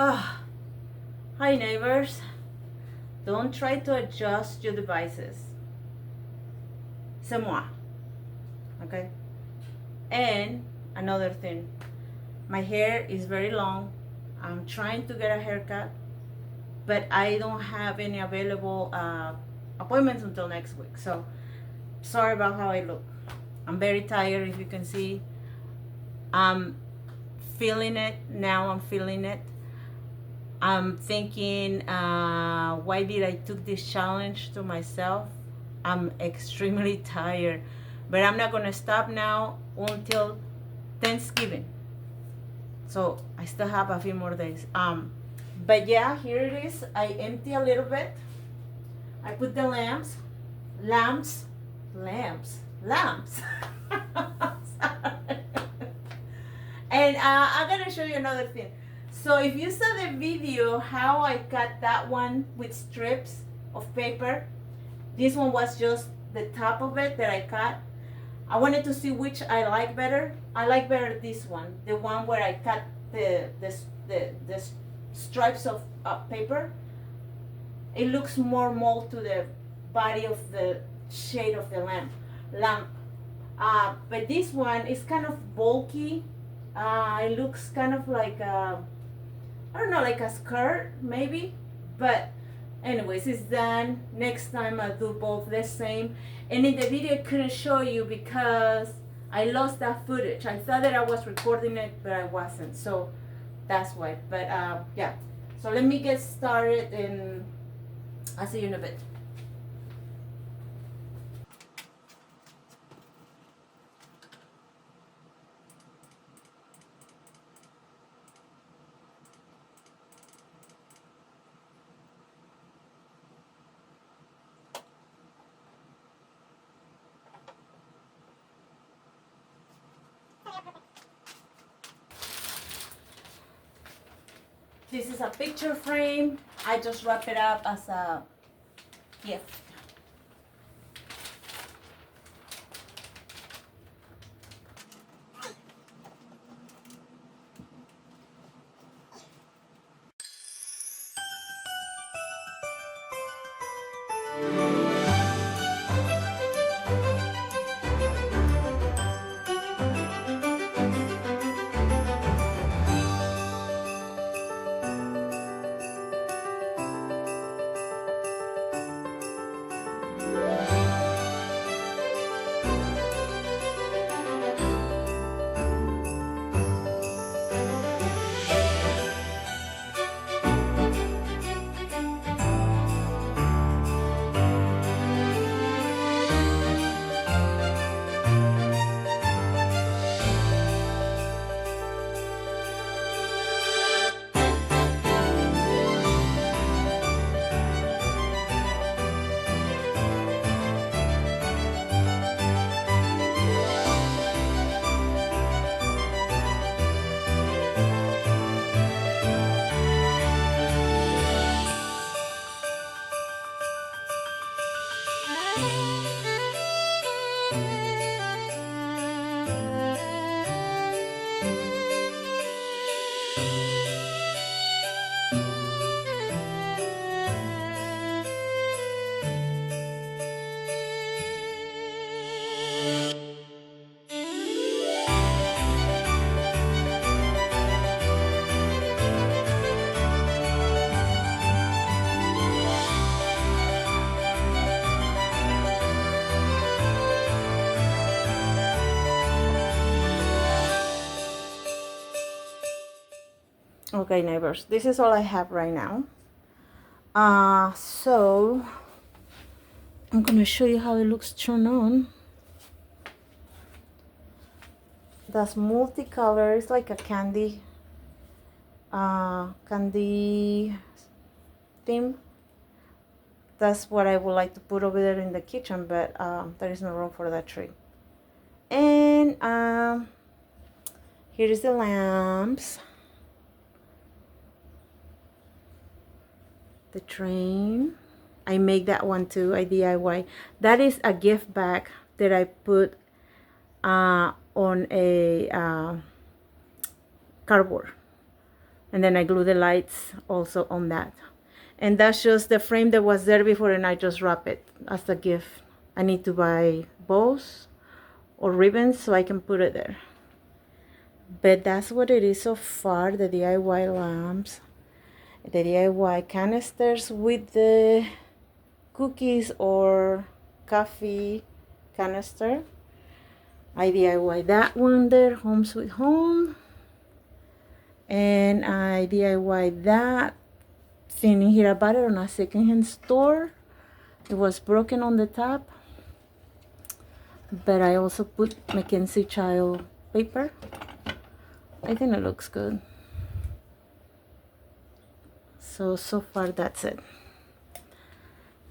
Ah, hi neighbors. Don't try to adjust your devices. C'est moi. Okay? And another thing, my hair is very long. I'm trying to get a haircut, but I don't have any available appointments until next week. So sorry about how I look. I'm very tired, if you can see. I'm feeling it now. I'm feeling it. I'm thinking, why did I took this challenge to myself? I'm extremely tired, but I'm not gonna stop now until Thanksgiving. So I still have a few more days. But yeah, here it is. I empty a little bit. I put the lamps. And I'm gonna show you another thing. So if you saw the video how I cut that one with strips of paper, this one was just the top of it that I cut. I wanted to see which I like better. I like better this one, the one where I cut the stripes of paper. It looks more mold to the body of the shade of the lamp. But this one is kind of bulky. It looks kind of like I don't know, like a skirt maybe. But anyways, it's done. Next time I'll do both the same. And in the video I couldn't show you because I lost that footage. I thought that I was recording it, but I wasn't. So that's why. But yeah. So let me get started and I'll see you in a bit. This is a picture frame. I just wrap it up as a gift. Okay, neighbors, this is all I have right now. So I'm gonna show you how it looks turned on. That's multicolor. It's like a candy theme. That's what I would like to put over there in the kitchen, but there is no room for that tree. And here is the lamps, the train. I make that one too. I DIY. That is a gift bag that I put on a cardboard. And then I glue the lights also on that. And that's just the frame that was there before, and I just wrap it as a gift. I need to buy bows or ribbons so I can put it there. But that's what it is so far, the DIY lamps. The DIY canisters with the cookies or coffee canister. I DIY that one there, Home Sweet Home. And I DIY that thing here. I bought it on a secondhand store. It was broken on the top. But I also put Mackenzie Child paper. I think it looks good. So far that's it.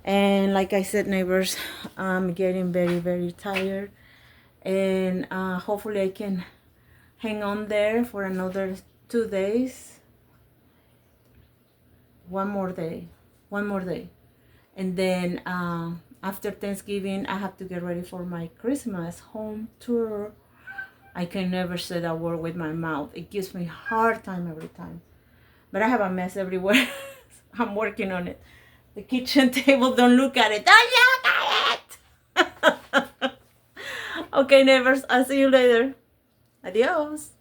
And like I said, neighbors, I'm getting very, very tired. And hopefully I can hang on there for another 2 days. One more day. And then after Thanksgiving, I have to get ready for my Christmas home tour. I can never say that word with my mouth. It gives me a hard time every time. But I have a mess everywhere. I'm working on it. The kitchen table, don't look at it. Don't look at it! Okay, neighbors, I'll see you later. Adios.